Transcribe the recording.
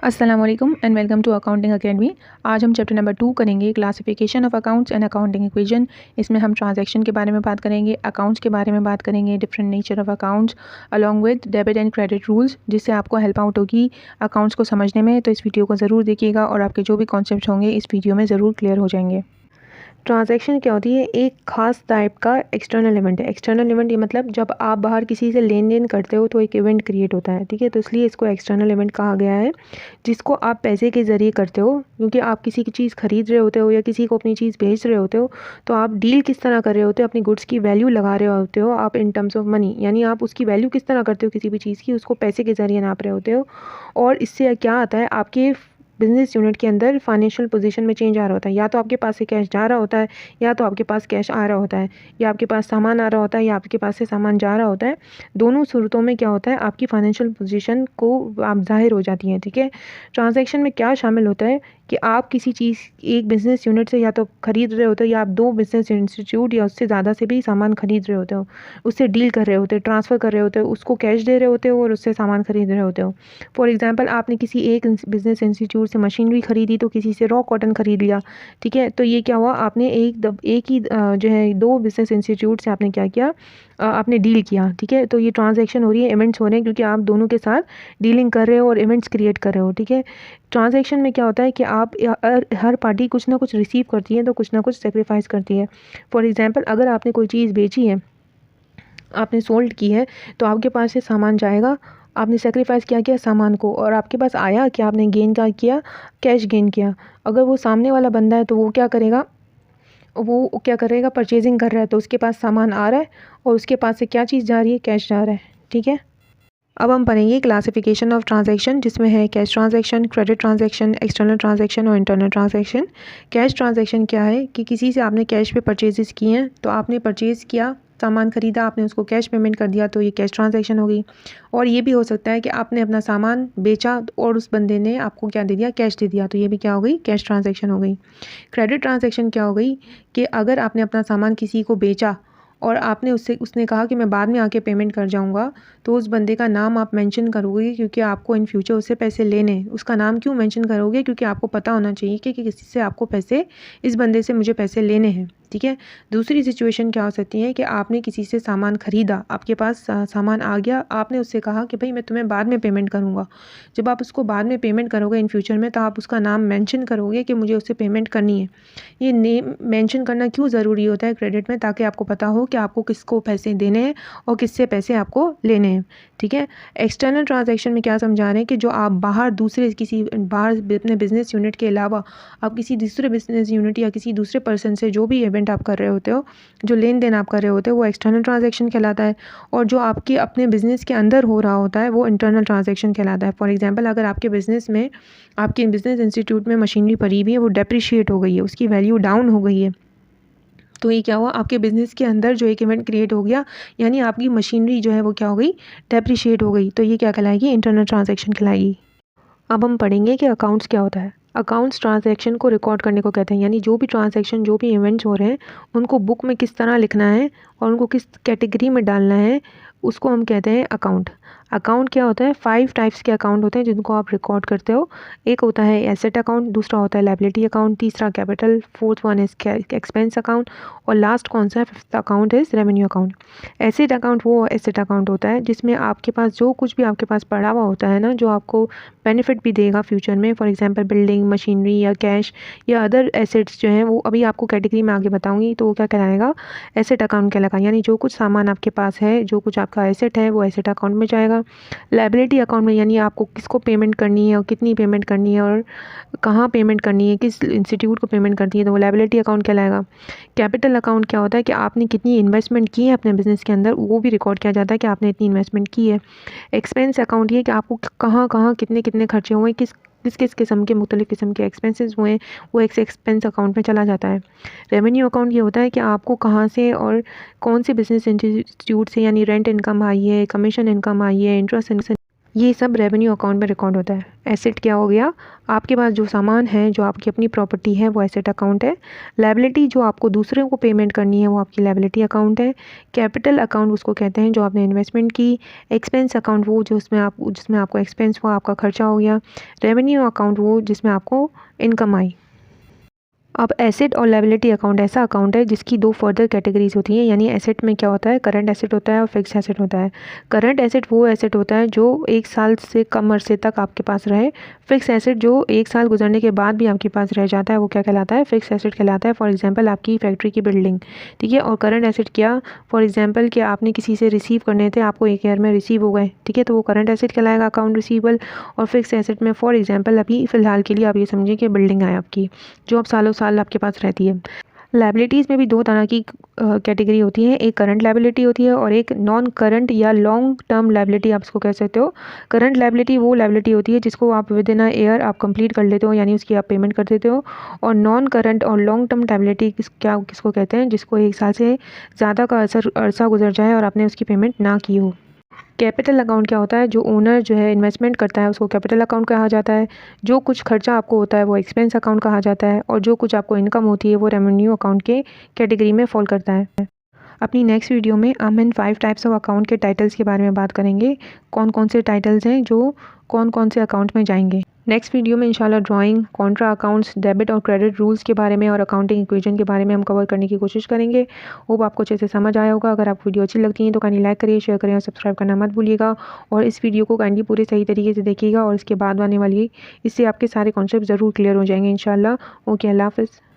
अस्सलाम वालेकुम and welcome to accounting academy. आज हम चैप्टर नंबर 2 करेंगे, classification of accounts and accounting equation. इसमें हम ट्रांजैक्शन के बारे में बात करेंगे, अकाउंट्स के बारे में बात करेंगे, different nature of accounts along with debit and credit rules, जिससे आपको हेल्प आउट होगी अकाउंट्स को समझने में। तो इस वीडियो को ज़रूर देखिएगा और आपके जो भी कॉन्सेप्ट्स होंगे इस वीडियो में ज़रूर क्लियर हो जाएंगे। ट्रांजैक्शन क्या होती है? एक खास टाइप का एक्सटर्नल इवेंट है। एक्सटर्नल इवेंट ये मतलब जब आप बाहर किसी से लेन देन करते हो तो एक इवेंट क्रिएट होता है, ठीक है। तो इसलिए इसको एक्सटर्नल इवेंट कहा गया है, जिसको आप पैसे के ज़रिए करते हो, क्योंकि आप किसी की चीज़ खरीद रहे होते हो या किसी को अपनी चीज़ बेच रहे होते हो। तो आप डील किस तरह कर रहे होते हो, अपनी गुड्स की वैल्यू लगा रहे होते हो आप इन टर्म्स ऑफ मनी, यानी आप उसकी वैल्यू किस तरह करते हो किसी भी चीज़ की, उसको पैसे के ज़रिए नाप रहे होते हो। और इससे क्या आता है, आपके बिजनेस यूनिट के अंदर फाइनेंशियल पोजीशन में चेंज आ रहा होता है। या तो आपके पास से कैश जा रहा होता है, या तो आपके पास कैश आ रहा होता है, या आपके पास सामान आ रहा होता है, या आपके पास से सामान जा रहा होता है। दोनों सूरतों में क्या होता है, आपकी फाइनेंशियल पोजीशन को आप जाहिर हो जाती है, ठीक है। ट्रांजैक्शन में क्या शामिल होता है कि आप किसी चीज़ एक बिज़नेस यूनिट से या तो ख़रीद रहे होते हो, या आप दो बिज़नेस इंस्टीट्यूट या उससे ज़्यादा से भी सामान खरीद रहे होते हो, उससे डील कर रहे होते हो, ट्रांसफ़र कर रहे होते हो, उसको कैश दे रहे होते हो और उससे सामान खरीद रहे होते हो। फॉर एग्जांपल, आपने किसी एक बिज़नेस इंस्टीट्यूट से मशीनरी खरीदी तो किसी से रॉ कॉटन खरीद लिया, ठीक है। तो ये क्या हुआ, आपने एक ही जो है दो बिज़नेस इंस्टीट्यूट से आपने क्या किया, आपने डील किया, ठीक है। तो ये ट्रांजैक्शन हो रही है, इवेंट्स हो रहे हैं, क्योंकि आप दोनों के साथ डीलिंग कर रहे हो और इवेंट्स क्रिएट कर रहे हो, ठीक है। ट्रांजैक्शन में क्या होता है कि आप हर पार्टी कुछ ना कुछ रिसीव करती है तो कुछ ना कुछ सेक्रीफाइस करती है। फॉर एग्जांपल, अगर आपने कोई चीज़ बेची है, आपने सोल्ड की है, तो आपके पास से सामान जाएगा, आपने सेक्रीफाइस क्या किया सामान को, और आपके पास आया कि आपने गेन क्या किया, कैश गेन किया। अगर वो सामने वाला बंदा है तो वो क्या करेगा, परचेजिंग कर रहा है, तो उसके पास सामान आ रहा है और उसके पास से क्या चीज़ जा रही है, कैश जा रहा है, ठीक है। अब हम पढ़ेंगे क्लासिफिकेशन ऑफ ट्रांजैक्शन, जिसमें है cash transaction, credit transaction, external transaction और इंटरनल ट्रांजैक्शन। कैश ट्रांजैक्शन क्या है कि किसी से आपने कैश पे परचेजेस किए हैं, तो आपने परचेज़ किया, सामान ख़रीदा, आपने उसको कैश पेमेंट कर दिया, तो ये कैश ट्रांजैक्शन हो गई। और ये भी हो सकता है कि आपने अपना सामान बेचा और उस बंदे ने आपको क्या दे दिया, कैश दे दिया, तो ये भी क्या हो गई, कैश ट्रांजैक्शन हो गई। क्रेडिट ट्रांजैक्शन क्या हो गई कि अगर आपने अपना सामान किसी को बेचा और आपने उसने कहा कि मैं बाद में आके पेमेंट कर जाऊंगा, तो उस बंदे का नाम आप मेंशन करोगे, क्योंकि आपको इन फ्यूचर उससे पैसे लेने हैं। उसका नाम क्यों मेंशन करोगे, क्योंकि आपको पता होना चाहिए कि किसी से आपको पैसे, इस बंदे से मुझे पैसे लेने हैं, ठीक है। दूसरी सिचुएशन क्या हो सकती है कि आपने किसी से सामान खरीदा, आपके पास सामान आ गया, आपने उससे कहा कि भाई मैं तुम्हें बाद में पेमेंट करूँगा। जब आप उसको बाद में पेमेंट करोगे इन फ्यूचर में, तो आप उसका नाम मेंशन करोगे कि मुझे उससे पेमेंट करनी है। ये नेम मेंशन करना क्यों ज़रूरी होता है क्रेडिट में, ताकि आपको पता हो कि आपको किसको पैसे देने हैं और किससे पैसे आपको लेने हैं, ठीक है। एक्सटर्नल ट्रांजैक्शन में क्या समझा रहे हैं कि जो आप बाहर अपने बिजनेस यूनिट के अलावा आप किसी दूसरे बिजनेस यूनिट या किसी दूसरे पर्सन से जो भी इवेंट आप कर रहे होते हो, जो लेन देन आप कर रहे होते हो, वो एक्सटर्नल ट्रांजैक्शन कहलाता है। और जो आपके अपने बिजनेस के अंदर हो रहा होता है वो इंटरनल ट्रांजैक्शन कहलाता है। फॉर एग्जाम्पल, अगर आपके बिजनेस में, आपके बिजनेस इंस्टीट्यूट में मशीनरी पड़ी हुई है, वो डेप्रिशिएट हो गई है, उसकी वैल्यू डाउन हो गई है, तो ये क्या हुआ, आपके बिजनेस के अंदर जो एक इवेंट क्रिएट हो गया, यानी आपकी मशीनरी जो है वो क्या हो गई, डेप्रिशिएट हो गई, तो ये क्या कहलाएगी, इंटरनल ट्रांजैक्शन कहलाएगी। अब हम पढ़ेंगे कि अकाउंट्स क्या होता है। अकाउंट्स ट्रांजैक्शन को रिकॉर्ड करने को कहते हैं, यानी जो भी ट्रांजैक्शन, जो भी इवेंट्स हो रहे हैं, उनको बुक में किस तरह लिखना है और उनको किस कैटेगरी में डालना है, उसको हम कहते हैं अकाउंट। अकाउंट क्या होता है, 5 टाइप्स के अकाउंट होते हैं जिनको आप रिकॉर्ड करते हो। एक होता है एसेट अकाउंट, दूसरा होता है लायबिलिटी अकाउंट, तीसरा capital, fourth one is expense account, और लास्ट कौन सा है, fifth account is revenue account. Asset account वो एसेट अकाउंट होता है जिसमें आपके पास जो कुछ भी आपके पास पड़ा हुआ होता है ना, जो आपको बेनिफिट भी देगा फ्यूचर में, फॉर एग्जांपल बिल्डिंग, मशीनरी या कैश या अदर एसेट्स जो हैं, वो अभी आपको कैटेगरी में आगे बताऊंगी, तो वो क्या कहलाएगा, एसेट अकाउंट कहलाएगा। यानी जो कुछ सामान आपके पास है, जो कुछ आपका एसेट है, वो एसेट अकाउंट में जाएगा। लायबिलिटी अकाउंट में यानी आपको किसको पेमेंट करनी है और कितनी पेमेंट करनी है और कहाँ पेमेंट करनी है, किस इंस्टीट्यूट को पेमेंट करनी है, तो वो लायबिलिटी अकाउंट कहलाएगा। कैपिटल अकाउंट क्या होता है कि आपने कितनी इन्वेस्टमेंट की है अपने बिजनेस के अंदर, वो भी रिकॉर्ड किया जाता है कि आपने इतनी इन्वेस्टमेंट की है। एक्सपेंस अकाउंट ये कि आपको कहाँ कहाँ कितने कितने खर्चे हुए, किस किस्म के मुख्तलिफ़ किस्म के एक्सपेंसेस हुए, वो एक एक्सपेंस अकाउंट में चला जाता है। रेवेन्यू अकाउंट ये होता है कि आपको कहाँ से और कौन से बिजनेस इंस्टीट्यूट से, यानी रेंट इनकम आई है, कमीशन इनकम आई है, इंटरेस्ट ये सब रेवेन्यू अकाउंट में रिकॉर्ड होता है। एसेट क्या हो गया, आपके पास जो सामान है, जो आपकी अपनी प्रॉपर्टी है, वो एसेट अकाउंट है। लायबिलिटी जो आपको दूसरों को पेमेंट करनी है, वो आपकी लायबिलिटी अकाउंट है। कैपिटल अकाउंट उसको कहते हैं जो आपने इन्वेस्टमेंट की। एक्सपेंस अकाउंट वो जो जिसमें आपको एक्सपेंस हुआ, आपका खर्चा हो गया। रेवेन्यू अकाउंट वो जिसमें आपको इनकम आई। अब एसेट और लायबिलिटी अकाउंट ऐसा अकाउंट है जिसकी दो फर्दर कैटेगरीज होती हैं। यानी एसेट में क्या होता है, करंट एसेट होता है और फिक्स एसेट होता है। करंट एसेट वो एसेट होता है जो 1 साल से कम अरसे तक आपके पास रहे। फिक्स एसेट जो 1 साल गुजरने के बाद भी आपके पास रह जाता है, वो क्या कहलाता है, फिक्स एसेट कहलाता है। फॉर एग्जाम्पल आपकी फैक्ट्री की बिल्डिंग, ठीक है। और करंट एसेट क्या, फॉर एग्जाम्पल कि आपने किसी से रिसीव करने थे, आपको 1 ईयर में रिसीव हो गए, ठीक है, तो वो करंट एसेट कहलाएगा, अकाउंट रिसीवेबल। और फिक्स एसेट में फॉर एग्जाम्पल अभी फ़िलहाल के लिए आप ये समझिए कि बिल्डिंग है आपकी, जो अब सालों साल आपके पास रहती है। लायबिलिटीज़ में भी दो तरह की कैटेगरी होती है। एक करंट लायबिलिटी होती है और एक नॉन करंट या लॉन्ग टर्म लायबिलिटी आप इसको कह सकते हो। करंट लायबिलिटी वो लायबिलिटी होती है जिसको आप विद इन अ ईयर आप कंप्लीट कर लेते हो, यानी उसकी आप पेमेंट कर देते हो। और नॉन करंट और लॉन्ग टर्म लायबिलिटी किसको कहते हैं, जिसको 1 साल से ज़्यादा का अरसा गुजर जाए और आपने उसकी पेमेंट ना की हो। कैपिटल अकाउंट क्या होता है, जो ओनर जो है इन्वेस्टमेंट करता है उसको कैपिटल अकाउंट कहा जाता है। जो कुछ खर्चा आपको होता है वो एक्सपेंस अकाउंट कहा जाता है। और जो कुछ आपको इनकम होती है वो रेवेन्यू अकाउंट के कैटेगरी में फॉल करता है। अपनी नेक्स्ट वीडियो में हम इन 5 टाइप्स ऑफ अकाउंट के टाइटल्स के बारे में बात करेंगे। कौन कौन से टाइटल्स हैं जो कौन कौन से अकाउंट में जाएंगे। नेक्स्ट वीडियो में इंशाल्लाह ड्राइंग, कॉन्ट्रा अकाउंट्स, डेबिट और क्रेडिट रूल्स के बारे में और अकाउंटिंग इक्वेशन के बारे में हम कवर करने की कोशिश करेंगे। होप आपको अच्छे से समझ आया होगा। अगर आपको वीडियो अच्छी लगती है तो काइंडली लाइक करिए, शेयर करें और सब्सक्राइब करना मत भूलिएगा। और इस वीडियो को काइंडली पूरे सही तरीके से देखिएगा और इसके बाद आने वाली इससे आपके सारे कॉन्सेप्ट ज़रूर क्लियर हो जाएंगे इंशाल्लाह। ओके, अल्लाह हाफ़िज़।